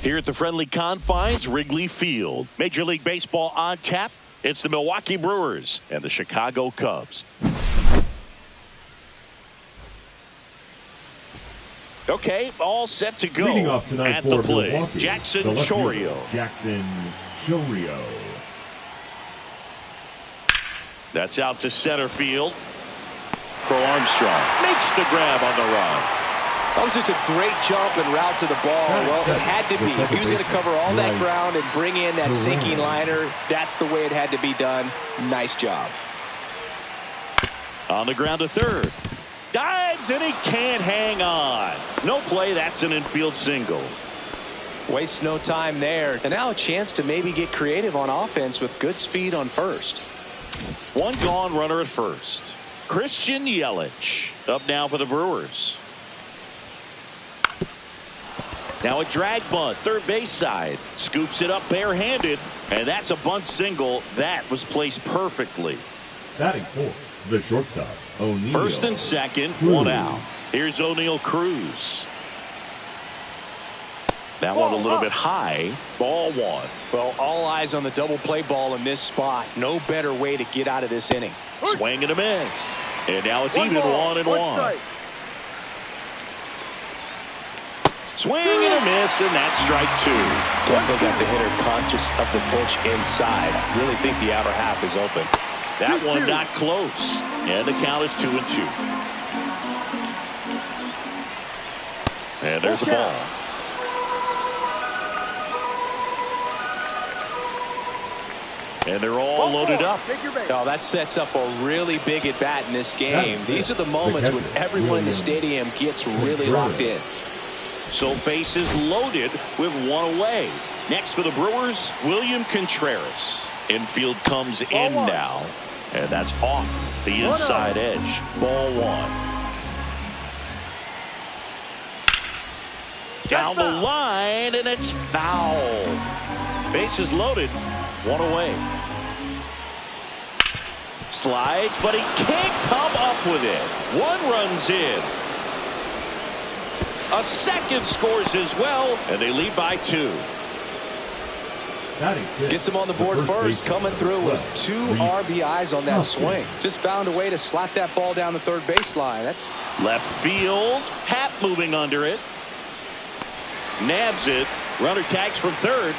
Here at the friendly confines, Wrigley Field. Major League Baseball on tap. It's the Milwaukee Brewers and the Chicago Cubs. Okay, all set to go. Leading off tonight at the for plate, Milwaukee, Jackson the left fielder, Chourio. Jackson Chourio. That's out to center field. Pro Armstrong makes the grab on the run. That was just a great jump and route to the ball. Well, it had to be. If he was going to cover all that ground and bring in that sinking liner, that's the way it had to be done. Nice job. On the ground to third. Dives and he can't hang on. No play. That's an infield single. Wastes no time there. And now a chance to maybe get creative on offense with good speed on first. One gone runner at first. Christian Yelich up now for the Brewers. Now a drag bunt, third base side. Scoops it up barehanded. And that's a bunt single. That was placed perfectly. Batting fourth, the shortstop, O'Neal. First and second, one out. Here's O'Neal Cruz. That one a little bit high. Ball one. Well, all eyes on the double play ball in this spot. No better way to get out of this inning. Swing and a miss. And now it's even 1-1. Swing and a miss, and that's strike two. Definitely got the hitter conscious of the pitch inside. Really think the outer half is open. That one not close. And the count is 2-2. And there's a ball. And they're all loaded up. Oh, that sets up a really big at bat in this game. These are the moments when everyone in the stadium gets really locked in. So bases loaded with one away. Next for the Brewers, William Contreras. Infield comes in now. And that's off the inside edge. Ball one. Down the line, and it's foul. Bases loaded. One away. Slides, but he can't come up with it. One runs in. A second scores as well, and they lead by 2. Gets him on the board first, coming through with 2 RBIs on that swing. Just found a way to slap that ball down the third baseline. That's left field. Happ moving under it. Nabs it. Runner tags from third.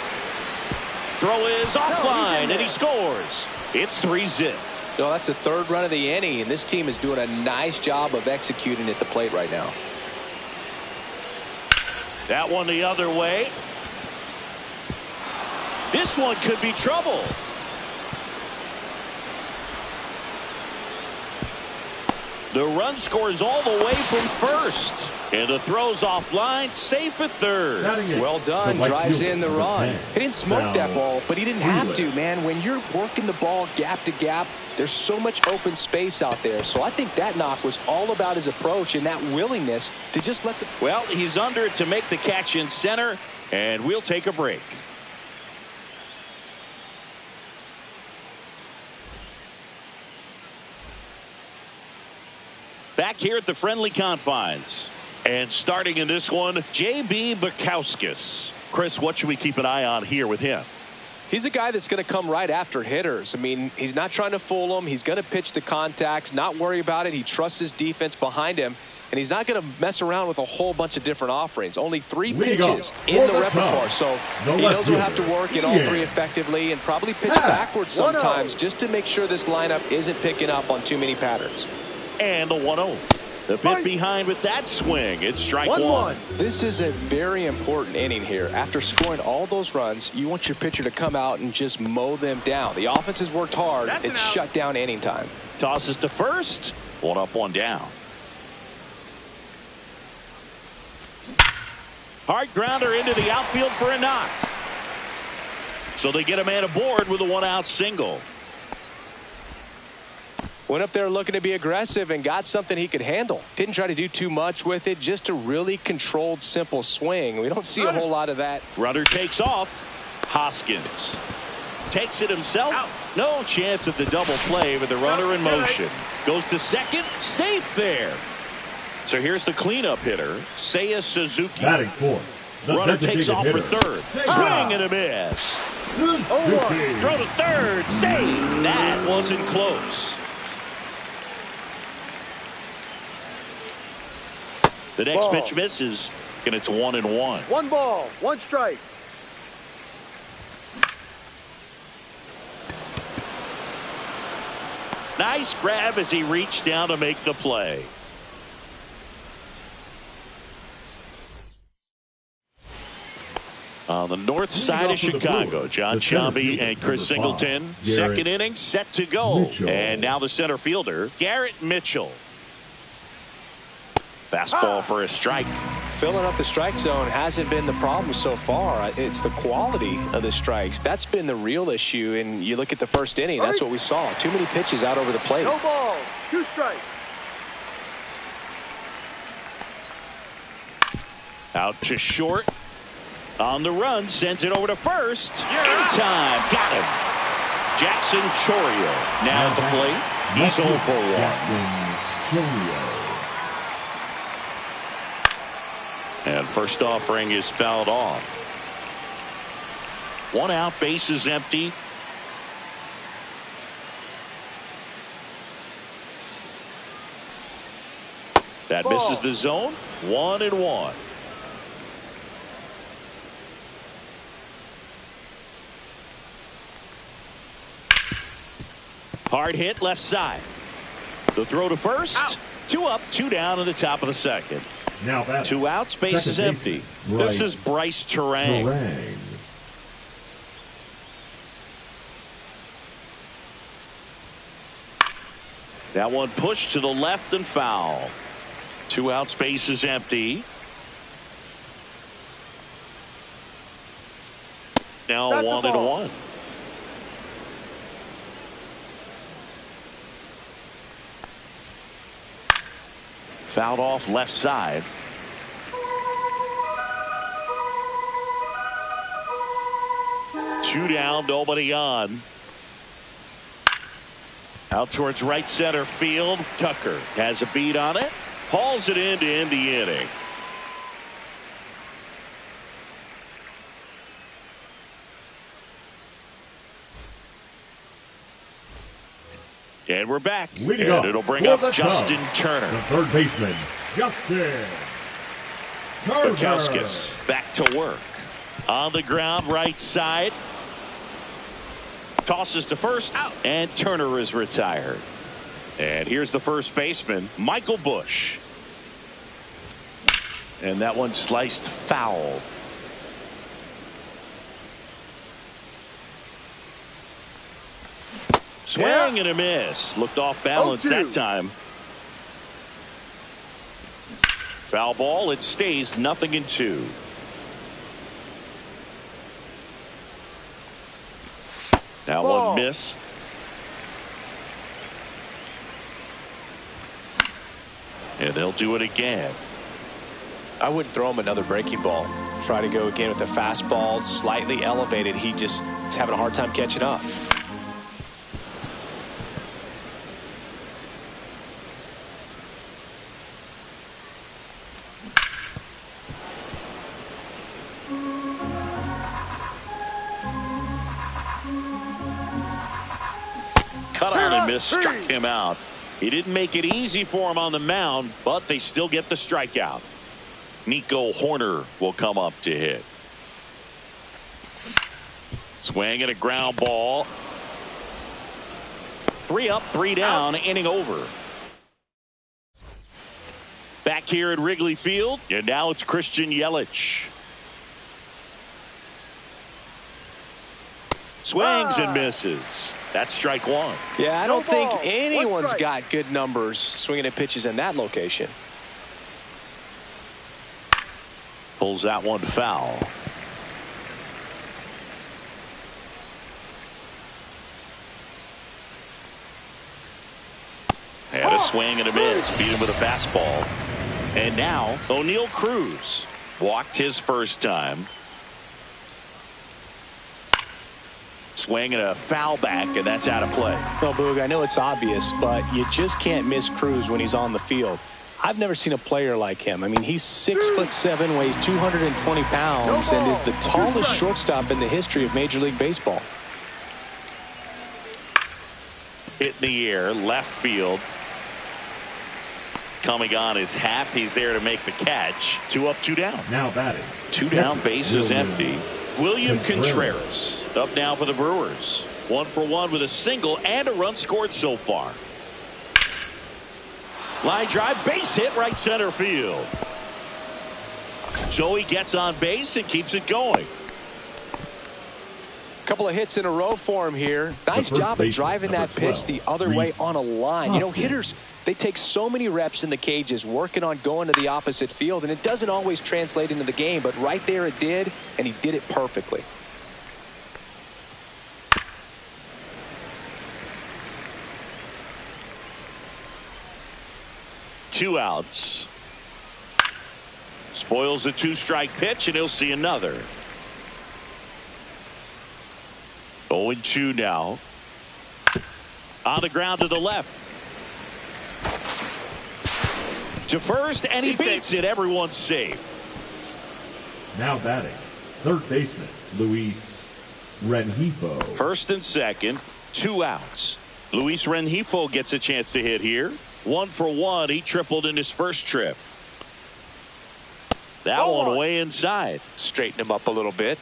Throw is offline, and he scores. It's 3-0. No, that's the third run of the inning, and this team is doing a nice job of executing at the plate right now. That one the other way. This one could be trouble. The run scores all the way from first. And the throw's offline, safe at third. Well done, drives in the run. He didn't smoke that ball, but he didn't have to, man. When you're working the ball gap to gap, there's so much open space out there. So I think that knock was all about his approach and that willingness to just let the... Well, he's under it to make the catch in center, and we'll take a break. Back here at the friendly confines. And starting in this one, J.B. Bukowskis. Chris, what should we keep an eye on here with him? He's a guy that's going to come right after hitters. I mean, he's not trying to fool them. He's going to pitch the contacts, not worry about it. He trusts his defense behind him. And he's not going to mess around with a whole bunch of different offerings. Only 3 pitches in the repertoire. So he knows he'll have to work in all 3 effectively and probably pitch backwards sometimes just to make sure this lineup isn't picking up on too many patterns. And the 1-0. The bit behind with that swing. It's strike one. This is a very important inning here. After scoring all those runs, you want your pitcher to come out and just mow them down. The offense has worked hard. It's shut down inning time. Tosses to first. 1 up, 1 down. Hard grounder into the outfield for a knock. So they get a man aboard with a 1-out single. Went up there looking to be aggressive and got something he could handle. Didn't try to do too much with it. Just a really controlled, simple swing. We don't see a whole lot of that. Runner takes off. Hoskins takes it himself. No chance at the double play with the runner in motion. Goes to second. Safe there. So here's the cleanup hitter, Seiya Suzuki. Batting fourth, Runner takes off for third. Swing and a miss. Throw to third. Save. That wasn't close. The next pitch misses, and it's 1-1. 1 ball, 1 strike. Nice grab as he reached down to make the play. On the north side of Chicago, John Sciambi and Chris Singleton. Second inning set to go. And now the center fielder, Garrett Mitchell. Fastball for a strike. Filling up the strike zone hasn't been the problem so far. It's the quality of the strikes. That's been the real issue. And you look at the first inning, that's what we saw. Too many pitches out over the plate. No ball, 2 strikes. Out to short. On the run, sends it over to first. In time, got him. Jackson Chourio now at the plate. He's 0 for 1. And first offering is fouled off. 1 out, base is empty. That misses the zone. 1-1. Hard hit left side. The throw to first. Out. 2 up, 2 down in the top of the second. Now 2 outs, base is empty. This is Bryce Terang. That one pushed to the left and foul. 2 outs, base is empty. Now 1-1. Fouled off left side. Two down, nobody on. Out towards right center field. Tucker has a beat on it. Hauls it in to end the inning. And we're back. And it'll bring up Justin Turner. The third baseman, Justin Turner. Bukowskis back to work. On the ground, right side. Tosses to first. Out. And Turner is retired. And here's the first baseman, Michael Busch. And that one sliced foul. Swing and a miss. Looked off balance that time. Foul ball. It stays 0-2. That one missed. And they'll do it again. I wouldn't throw him another breaking ball. Try to go again with the fastball, slightly elevated. He just is having a hard time catching up. Cut on and miss, struck him out. He didn't make it easy for him on the mound, but they still get the strikeout. Nico Horner will come up to hit. Swing and a ground ball. 3 up, 3 down, inning over. Back here at Wrigley Field, and now it's Christian Yelich. Swings and misses. That's strike 1. Yeah, I don't think anyone's got good numbers swinging at pitches in that location. Pulls that one foul. And a swing and a miss. Beat him with a fastball. And now O'Neal Cruz walked his first time. Swing and a foul back, and that's out of play. Well, Boog, I know it's obvious, but you just can't miss Cruz when he's on the field. I've never seen a player like him. I mean, he's 6'7", weighs 220 pounds, and is the tallest shortstop in the history of Major League Baseball. Hit in the air, left field. Coming on is Happ. He's there to make the catch. 2 up, 2 down. Now batting. 2 down, base is empty. William Contreras up now for the Brewers. 1 for 1 with a single and a run scored so far. Line drive, base hit, right center field. Joey gets on base and keeps it going. Couple of hits in a row for him here. Nice job of driving that pitch the other way on a line. You know, hitters, they take so many reps in the cages working on going to the opposite field, and it doesn't always translate into the game, but right there it did, and he did it perfectly. Two outs. Spoils the 2-strike pitch, and he'll see another. 0-2 now. On the ground to the left. To first, and he beats it. Everyone's safe. Now batting. Third baseman, Luis Rengifo. First and second, 2 outs. Luis Rengifo gets a chance to hit here. 1 for 1. He tripled in his first trip. That one way inside. Straighten him up a little bit.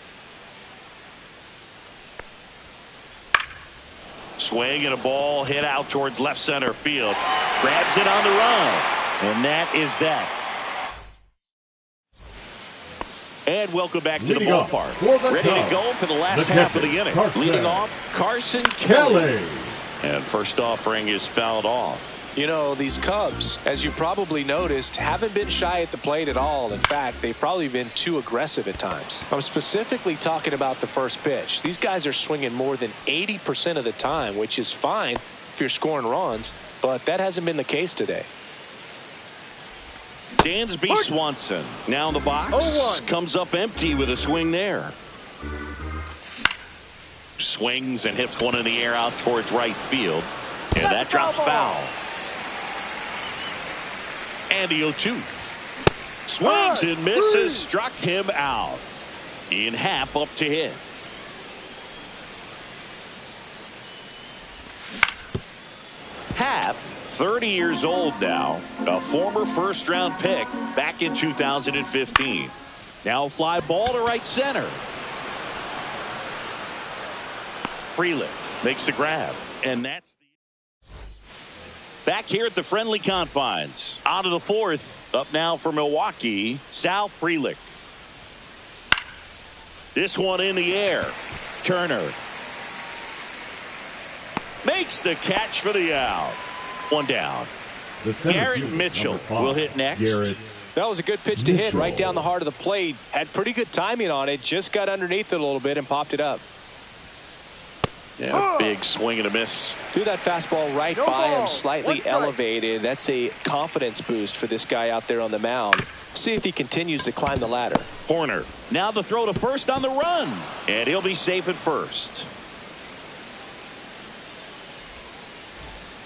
Swing and a ball hit out towards left center field. Grabs it on the run. And that is that. And welcome back to the ballpark. Ready to go for the last half of the inning. Leading off, Carson Kelly. And first offering is fouled off. You know, these Cubs, as you probably noticed, haven't been shy at the plate at all. In fact, they've probably been too aggressive at times. I'm specifically talking about the first pitch. These guys are swinging more than 80% of the time, which is fine if you're scoring runs, but that hasn't been the case today. Dansby Swanson now in the box. Comes up empty with a swing there. Swings and hits one in the air out towards right field. And that drops foul. And the 0-2. Swings and misses. Struck him out. In Happ up to hit. Happ, 30 years old now. A former first-round pick back in 2015. Now a fly ball to right center. Freeland makes the grab. And that's back here at the friendly confines. Out of the fourth. Up now for Milwaukee, Sal Frelick. This one in the air. Turner makes the catch for the out. One down. Garrett Mitchell will hit next. That was a good pitch to hit right down the heart of the plate. Had pretty good timing on it. Just got underneath it a little bit and popped it up. Yeah, big swing and a miss. Threw that fastball right by him, slightly elevated. That's a confidence boost for this guy out there on the mound. See if he continues to climb the ladder. Horner now the throw to first on the run, and he'll be safe at first.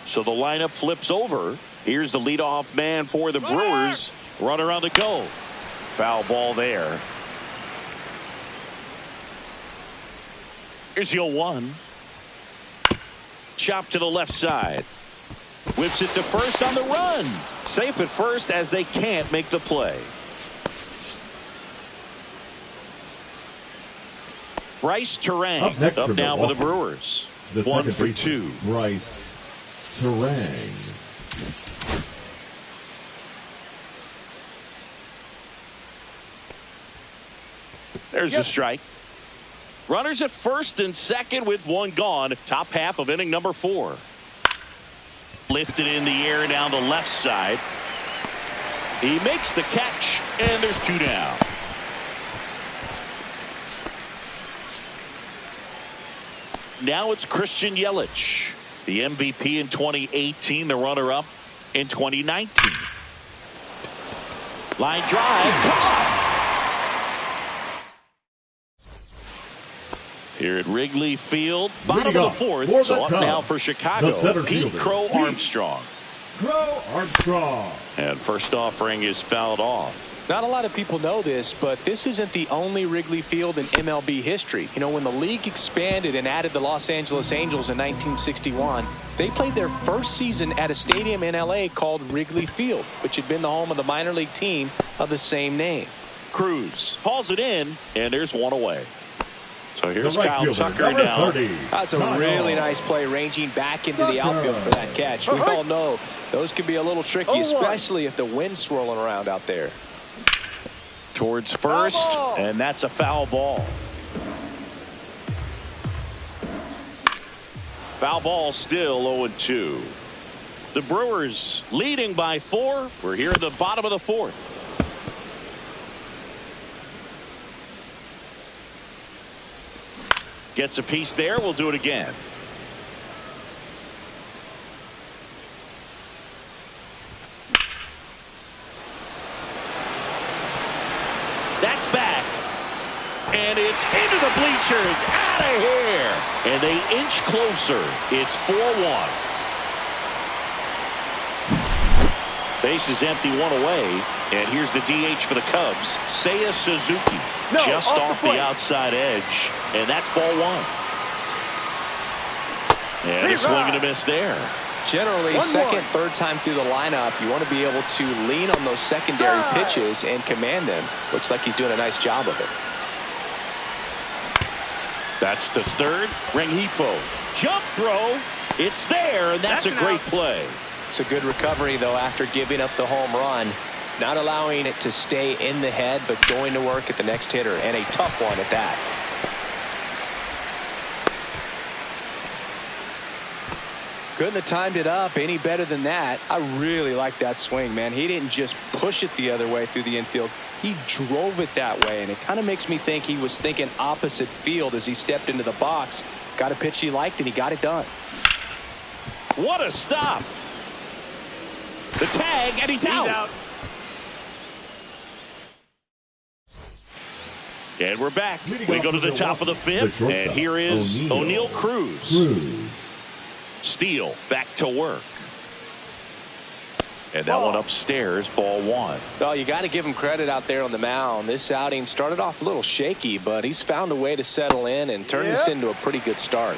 So the lineup flips over. Here's the leadoff man for the Brewers. Runner on the go. Foul ball there. Here's the 0-1. Chop to the left side. Whips it to first on the run. Safe at first as they can't make the play. Bryce Terang up now for the Brewers. 1 for 2. Bryce Terang. There's the strike. Runners at first and second with one gone. Top half of inning number 4. Lifted in the air down the left side. He makes the catch, and there's 2 down. Now it's Christian Yelich, the MVP in 2018, the runner-up in 2019. Line drive. Here at Wrigley Field, bottom of the 4th, so up now for Chicago, Pete Crow Armstrong. Crow Armstrong. And first offering is fouled off. Not a lot of people know this, but this isn't the only Wrigley Field in MLB history. You know, when the league expanded and added the Los Angeles Angels in 1961, they played their first season at a stadium in L.A. called Wrigley Field, which had been the home of the minor league team of the same name. Cruz hauls it in, and there's one away. So here's right Kyle fielder, Tucker number now. 30. That's a really nice play, ranging back into the outfield for that catch. We all know those can be a little tricky, especially if the wind's swirling around out there. Towards first, and that's a foul ball. Foul ball, still 0-2. The Brewers leading by 4. We're here at the bottom of the 4th. Gets a piece there. We'll do it again. That's back. And it's into the bleachers. Out of here. And they inch closer. It's 4-1. Base is empty, one away. And here's the DH for the Cubs, Seiya Suzuki. Just off the outside edge. And that's ball 1. And a swing and a miss there. Generally, second, third time through the lineup, you want to be able to lean on those secondary pitches and command them. Looks like he's doing a nice job of it. That's the third. Rengifo. Jump throw. It's there, and that's a great play. It's a good recovery, though, after giving up the home run. Not allowing it to stay in the head, but going to work at the next hitter, and a tough one at that. Couldn't have timed it up any better than that. I really like that swing, man. He didn't just push it the other way through the infield. He drove it that way, and it kind of makes me think he was thinking opposite field as he stepped into the box. Got a pitch he liked, and he got it done. What a stop. The tag, and he's out. And we're back. We go to the top of the 5th, and here is O'Neal Cruz. Steele back to work. And that one upstairs, ball 1. Well, you got to give him credit out there on the mound. This outing started off a little shaky, but he's found a way to settle in and turn this into a pretty good start.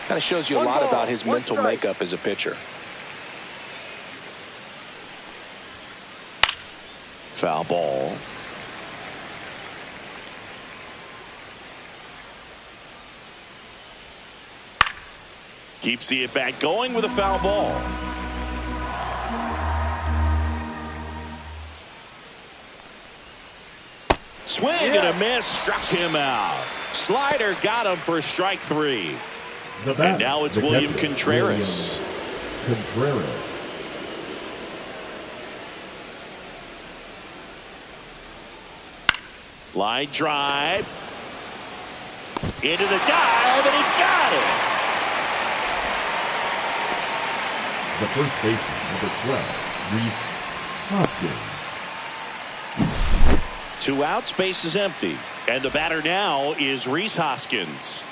Kind of shows you a lot about his mental makeup as a pitcher. Foul ball. Keeps the at-bat going with a foul ball. Swing and a miss, struck him out. Slider got him for strike 3. And now it's William Contreras. Line drive. Into the dive, and he got it. The first baseman, number 12, Rhys Hoskins. 2 outs, base is empty. And the batter now is Rhys Hoskins.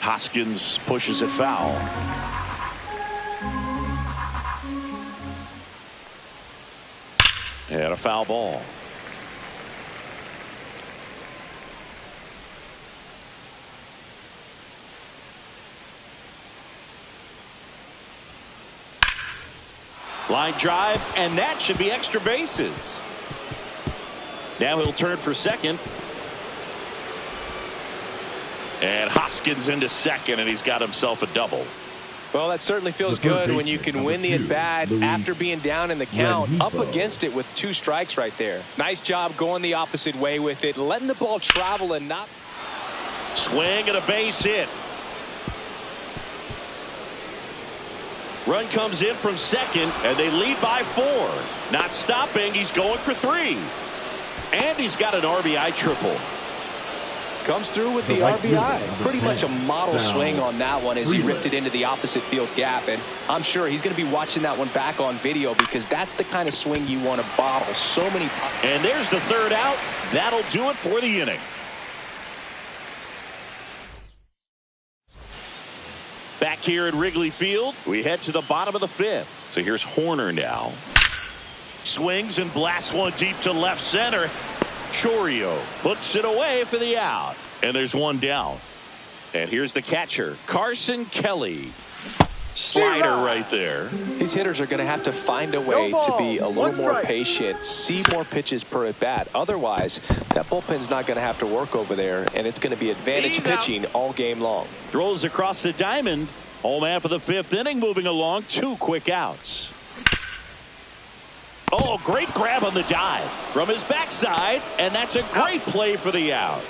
Hoskins pushes it foul. And a foul ball. Line drive, and that should be extra bases. Now he'll turn for second. And Hoskins into second, and he's got himself a double. Well, that certainly feels good when you can win the at-bat after being down in the count, up against it with 2 strikes right there. Nice job going the opposite way with it, letting the ball travel and not. Swing and a base hit. Run comes in from second, and they lead by 4. Not stopping, he's going for 3. And he's got an RBI triple. Comes through with the RBI. Pretty much a model swing on that one as he ripped it into the opposite field gap. And I'm sure he's going to be watching that one back on video because that's the kind of swing you want to bottle. So many. And there's the 3rd out. That'll do it for the inning. Back here at Wrigley Field. We head to the bottom of the fifth. So here's Horner now. Swings and blasts one deep to left center. Chourio puts it away for the out. And there's one down. And here's the catcher, Carson Kelly. Slider right there. These hitters are going to have to find a way to be a little more patient, see more pitches per at bat. Otherwise, that bullpen's not going to have to work over there, and it's going to be advantage pitching all game long. Throws across the diamond. Home half of the fifth inning, moving along. 2 quick outs. Oh, great grab on the dive from his backside, and that's a great play for the out.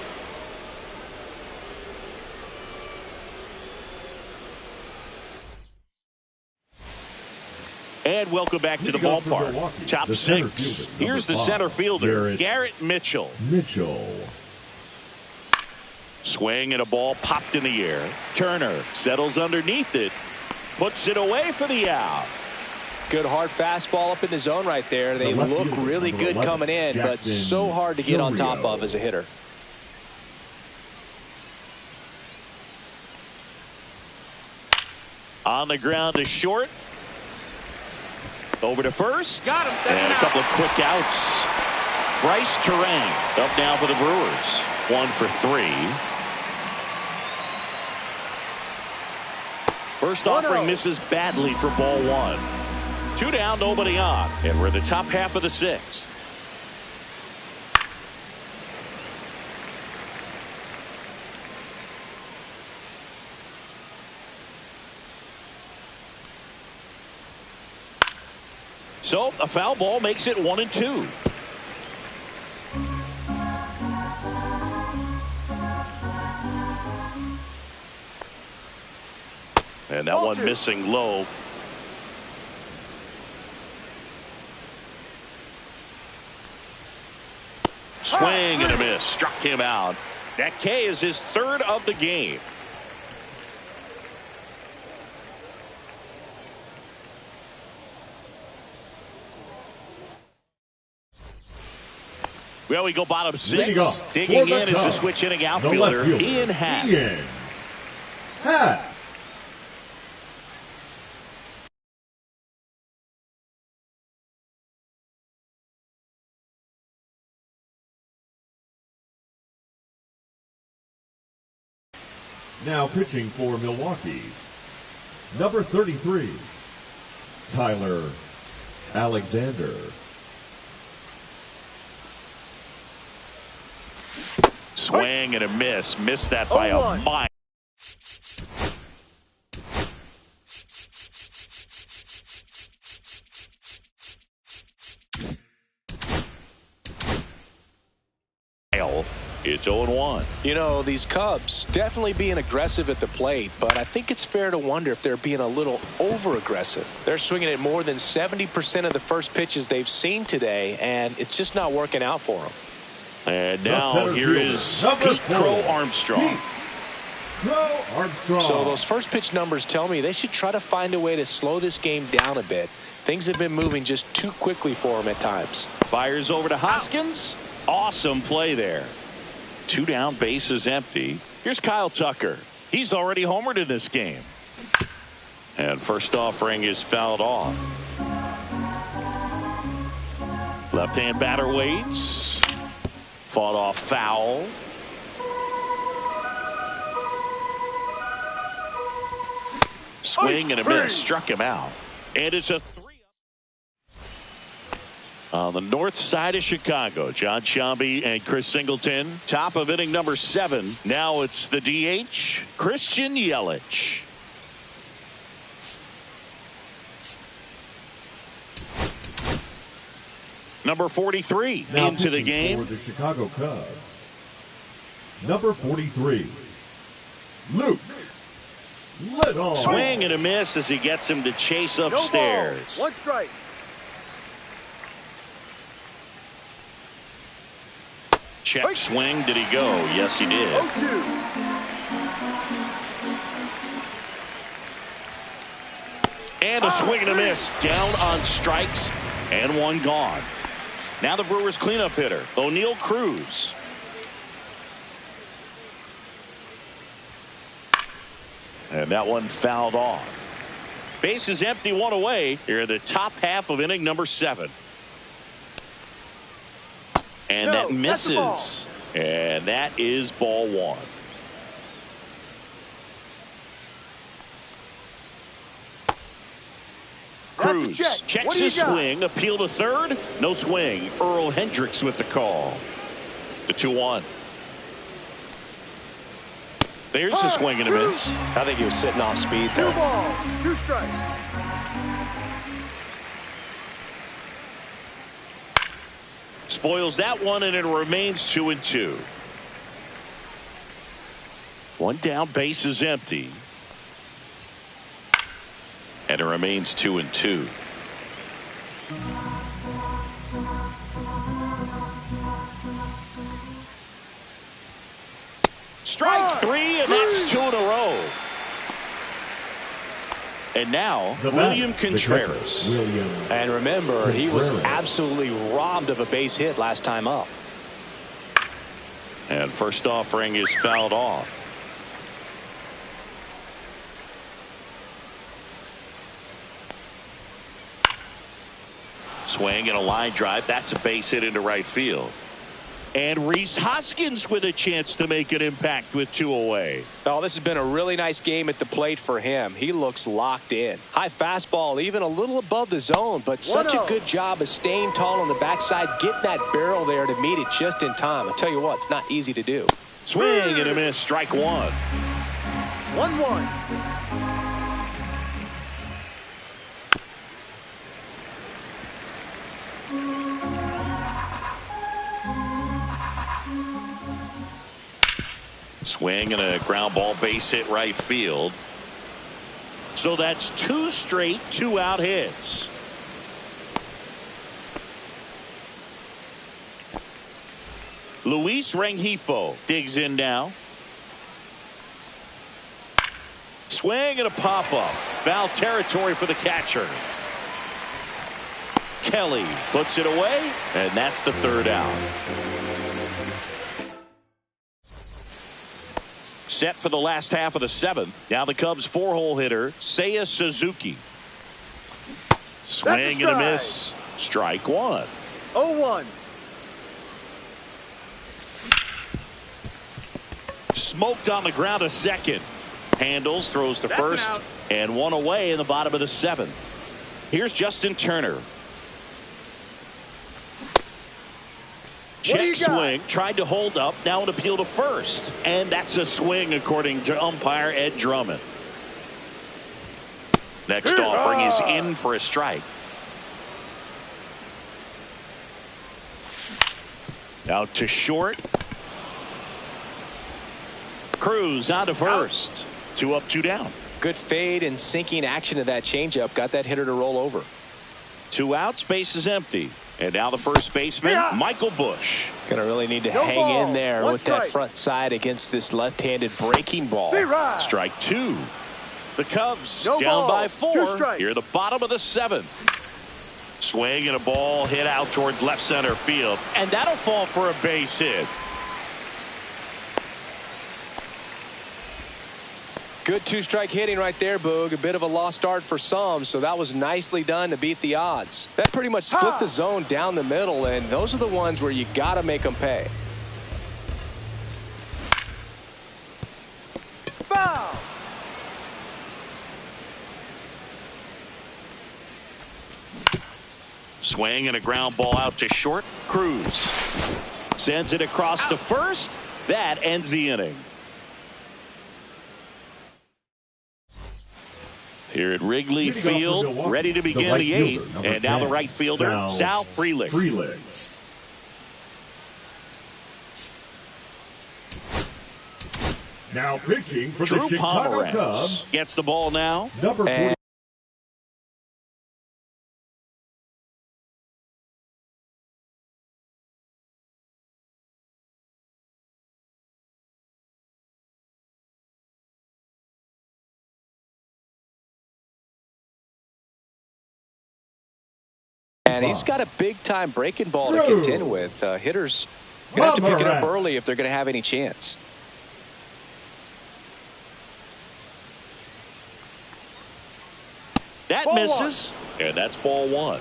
And welcome back to the ballpark. Top 6. Here's the center fielder, Garrett Mitchell. Swing and a ball popped in the air. Turner settles underneath it. Puts it away for the out. Good hard fastball up in the zone right there. They look really good coming in, but so hard to get on top of as a hitter. On the ground to short. Over to first. Got him. And a couple of quick outs. Bryce Terang up now for the Brewers. 1 for 3. First offering misses badly for ball 1. 2 down, nobody on. And we're in the top half of the 6th. So a foul ball makes it 1-2. And that one missing low. Swing and a miss. Struck him out. That K is his 3rd of the game. Well, we go bottom 6. Digging in is the switch inning outfielder, Ian Happ. Now pitching for Milwaukee, number 33, Tyler Alexander. Swing and a miss. Missed that by a mile. It's 0-1. You know, these Cubs definitely being aggressive at the plate, but I think it's fair to wonder if they're being a little over-aggressive. They're swinging at more than 70% of the first pitches they've seen today, and it's just not working out for them. And now here is Pete Crow Armstrong. So those first pitch numbers tell me they should try to find a way to slow this game down a bit. Things have been moving just too quickly for them at times. Fires over to Hoskins. Awesome play there. 2 down, base is empty. Here's Kyle Tucker. He's already homered in this game. And first offering is fouled off. Left-hand batter waits. Fought off foul. Swing and a miss. Struck him out. And it's a 3. On the north side of Chicago, John Sciambi and Chris Singleton. Top of inning number 7. Now it's the DH, Christian Yelich. Number 43 now into the game. For the Chicago Cubs, number 43, Luke Lidall. Swing and a miss as he gets him to chase upstairs. 1 strike. Check swing. Did he go? Yes, he did. 0-2. And a swing and a miss. Down on strikes and 1 gone. Now the Brewers cleanup hitter, O'Neal Cruz. And that one fouled off. Base is empty, one away. Here in the top half of inning number 7. And that misses. And that is ball 1. Cruz checks his swing. Appeal to third. No swing. Earl Hendricks with the call. The 2-1. There's a swing and a miss. I think he was sitting off speed there. 2 balls, 2 strikes. Spoils that one, and it remains 2-2. One down, base is empty. And it remains 2-2. Strike 3, and that's 2 in a row. And now, William Contreras. And remember, he was absolutely robbed of a base hit last time up. And first offering is fouled off. Swing and a line drive. That's a base hit into right field. And Rhys Hoskins with a chance to make an impact with 2 away. Oh, this has been a really nice game at the plate for him. He looks locked in. High fastball, even a little above the zone, but such a good job of staying tall on the backside, getting that barrel there to meet it just in time. I'll tell you what, it's not easy to do. Swing and a miss. Strike 1. 1-1. Swing and a ground ball, base hit right field. So that's 2 straight 2-out hits. Luis Rengifo digs in now. Swing and a pop-up. Foul territory for the catcher. Kelly puts it away, and that's the 3rd out. Set for the last half of the 7th. Now the Cubs 4-hole hitter, Seiya Suzuki. Swing and a miss. Strike 1. 0-1. Smoked on the ground to second. Handles, throws to first, and 1 away in the bottom of the 7th. Here's Justin Turner. Check swing, tried to hold up, now an appeal to first. And that's a swing according to umpire Ed Drummond. Next offering is in for a strike. Out to short. Cruz out to first. 2 up, 2 down. Good fade and sinking action of that changeup. Got that hitter to roll over. 2 outs, base is empty. And now the first baseman, Michael Busch. Gonna really need to hang in there with that front side against this left-handed breaking ball. Strike 2. The Cubs down by 4. Here at the bottom of the 7th. Swing and a ball hit out towards left center field. And that'll fall for a base hit. Good 2-strike hitting right there, Boog. A bit of a lost start for some, so that was nicely done to beat the odds. That pretty much split the zone down the middle, and those are the ones where you got to make them pay. Foul. Swing and a ground ball out to short. Cruz sends it across to first. That ends the inning. Here at Wrigley Field, ready to begin the 8th. And now the right fielder, Sal Frelick. Now pitching for Drew the Chicago Pomeranz Cubs. gets the ball now. Number 40. And he's got a big-time breaking ball to contend with. Hitters going to have to pick it up early if they're going to have any chance. That Ball misses, and that's ball one.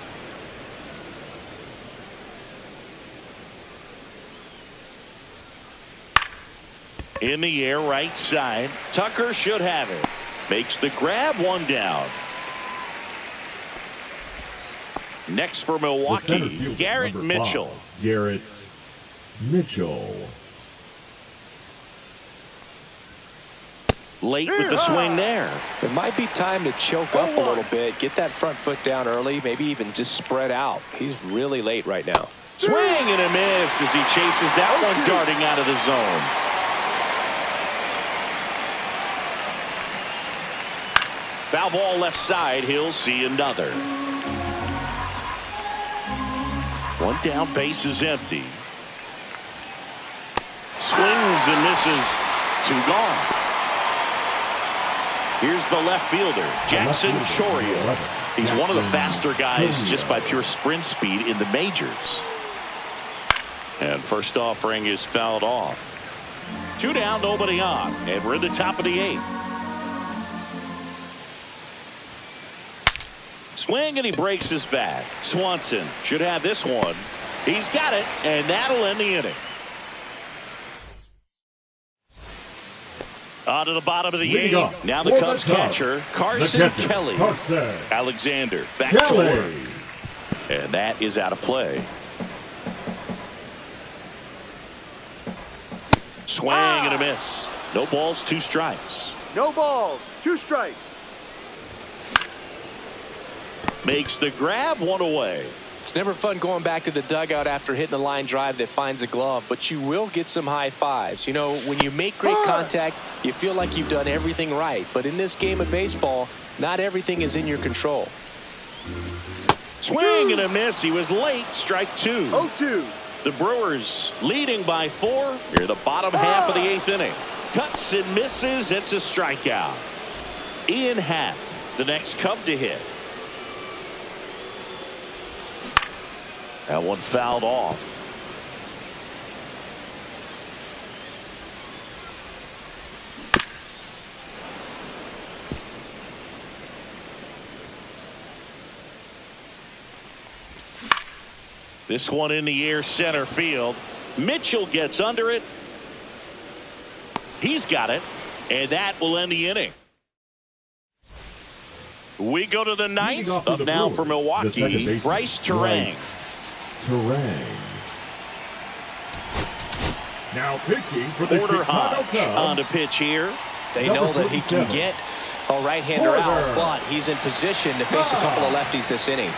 In the air, right side. Tucker should have it. Makes the grab, one down. Next for Milwaukee, Garrett Mitchell. Garrett Mitchell. Late with the swing there. It might be time to choke up a little bit, get that front foot down early, maybe even just spread out. He's really late right now. Swing and a miss as he chases that one darting out of the zone. Foul ball left side. He'll see another. One down, base is empty. Swings and misses. Two gone. Here's the left fielder, Jackson Chourio. He's one of the faster guys just by pure sprint speed in the majors. And first offering is fouled off. Two down, nobody on, and we're in the top of the eighth. Swing, and he breaks his bat. Swanson should have this one. He's got it, and that'll end the inning. On to the bottom of the eighth. Now the Cubs catcher, Carson Kelly. Alexander back to work. And that is out of play. Swing and a miss. No balls, two strikes. No balls, two strikes. Makes the grab, one away. It's never fun going back to the dugout after hitting a line drive that finds a glove, but you will get some high fives. You know, when you make great contact, you feel like you've done everything right. But in this game of baseball, not everything is in your control. Swing and a miss. He was late. Strike two. 0-2. The Brewers leading by 4 near the bottom half of the eighth inning. Cuts and misses. It's a strikeout. Ian Happ, the next Cub to hit. That one fouled off. This one in the air, center field. Mitchell gets under it. He's got it, and that will end the inning. We go to the ninth. Up now for Milwaukee, Bryce Terang. Now pitching for the Porter Chicago Hodge Cubs. on to pitch here. They know that he can get a right-hander out, but he's in position to face a couple of lefties this inning.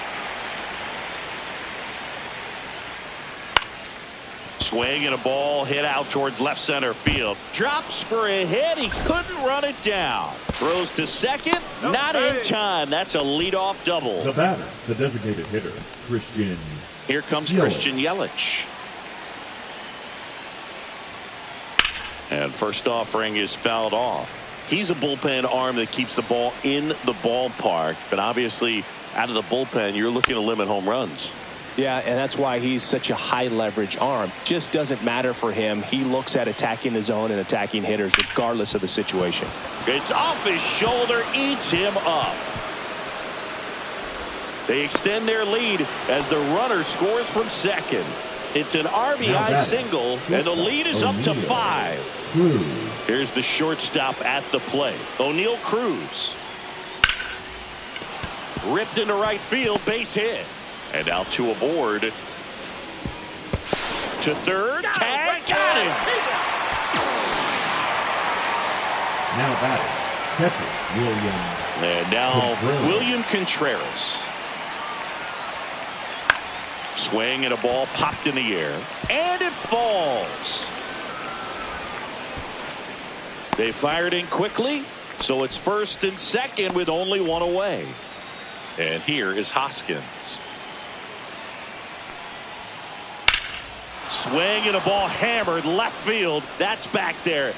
Swing and a ball hit out towards left center field. Drops for a hit. He couldn't run it down. Throws to second. Not in time. That's a leadoff double. The batter, the designated hitter, Christian. Here comes Christian Yelich. And first offering is fouled off. He's a bullpen arm that keeps the ball in the ballpark. But obviously, out of the bullpen, you're looking to limit home runs. Yeah, and that's why he's such a high leverage arm. Just doesn't matter for him. He looks at attacking the zone and attacking hitters regardless of the situation. It's off his shoulder, eats him up. They extend their lead as the runner scores from second. It's an RBI single, and the lead is up to 5. Here's the shortstop at the plate, O'Neal Cruz. Ripped into right field, base hit. And now two aboard. To third, tag, got him. Now batting, catcher William. And now William Contreras. Swing and a ball popped in the air. And it falls. They fired in quickly, so it's first and second with only one away. And here is Hoskins. Swing and a ball hammered left field. That's back there.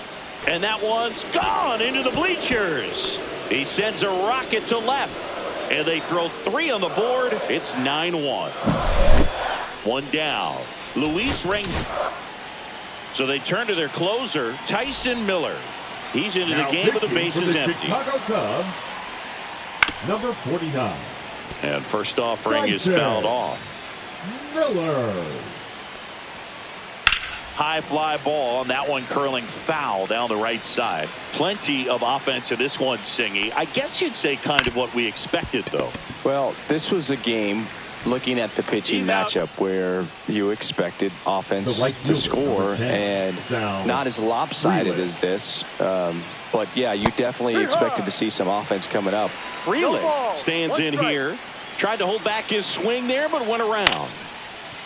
And that one's gone into the bleachers. He sends a rocket to left. And they throw 3 on the board. It's 9-1. One down. Luis Rengifo. So they turn to their closer, Tyson Miller. He's into the game with the bases empty. Chicago Cubs, number 49. And first offering is fouled off. Miller. High fly ball, and that one curling foul down the right side. Plenty of offense in this one, Singy. I guess you'd say kind of what we expected, though. Well, this was a game, looking at the pitching matchup, where you expected offense to score, and not as lopsided as this. But, yeah, you definitely expected to see some offense coming up. Freeland stands in here. Tried to hold back his swing there, but went around.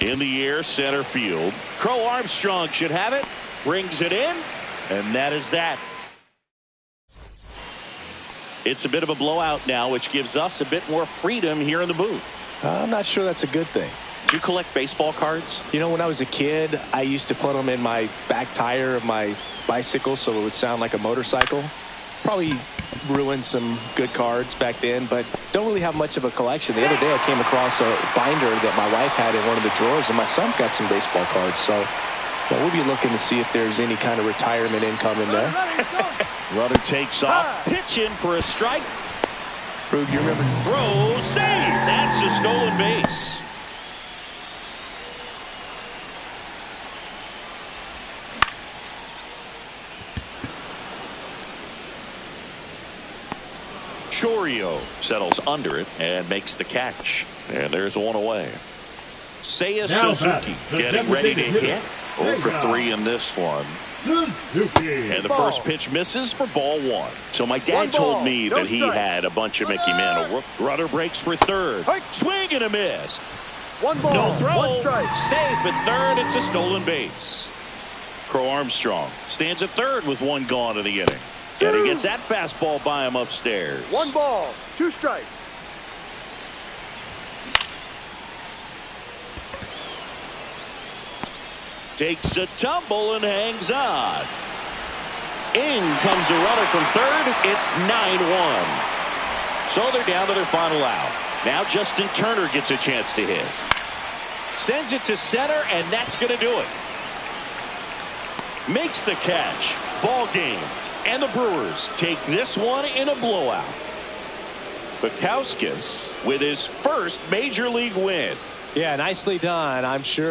In the air, center field. Crow Armstrong should have it. Brings it in, and that is that. It's a bit of a blowout now, which gives us a bit more freedom here in the booth. I'm not sure that's a good thing. Do you collect baseball cards? You know, when I was a kid, I used to put them in my back tire of my bicycle so it would sound like a motorcycle. Probably ruined some good cards back then, but don't really have much of a collection. The other day I came across a binder that my wife had in one of the drawers, and my son's got some baseball cards. So we'll be looking to see if there's any kind of retirement income in there. Rudder takes off. Pitch in for a strike. Rube, you remember? Throw, save. That's a stolen base. Chorio settles under it and makes the catch. And there's one away. Seiya Suzuki getting ready to hit. 0 for 3 in this one. Suzuki. And the first pitch misses for ball 1. So my dad told me that he had a bunch of Mickey Mantle. Rudder breaks for third. Swing and a miss. One ball, no throw. one strike. Safe at third. It's a stolen base. Crow Armstrong stands at third with 1 gone in the inning. And he gets that fastball by him upstairs. 1 ball, 2 strikes. Takes a tumble and hangs on. In comes the runner from third. It's 9-1. So they're down to their final out. Now Justin Turner gets a chance to hit. Sends it to center, and that's going to do it. Makes the catch. Ball game. And the Brewers take this one in a blowout. Bukowskis with his first major league win. Yeah, nicely done. I'm sure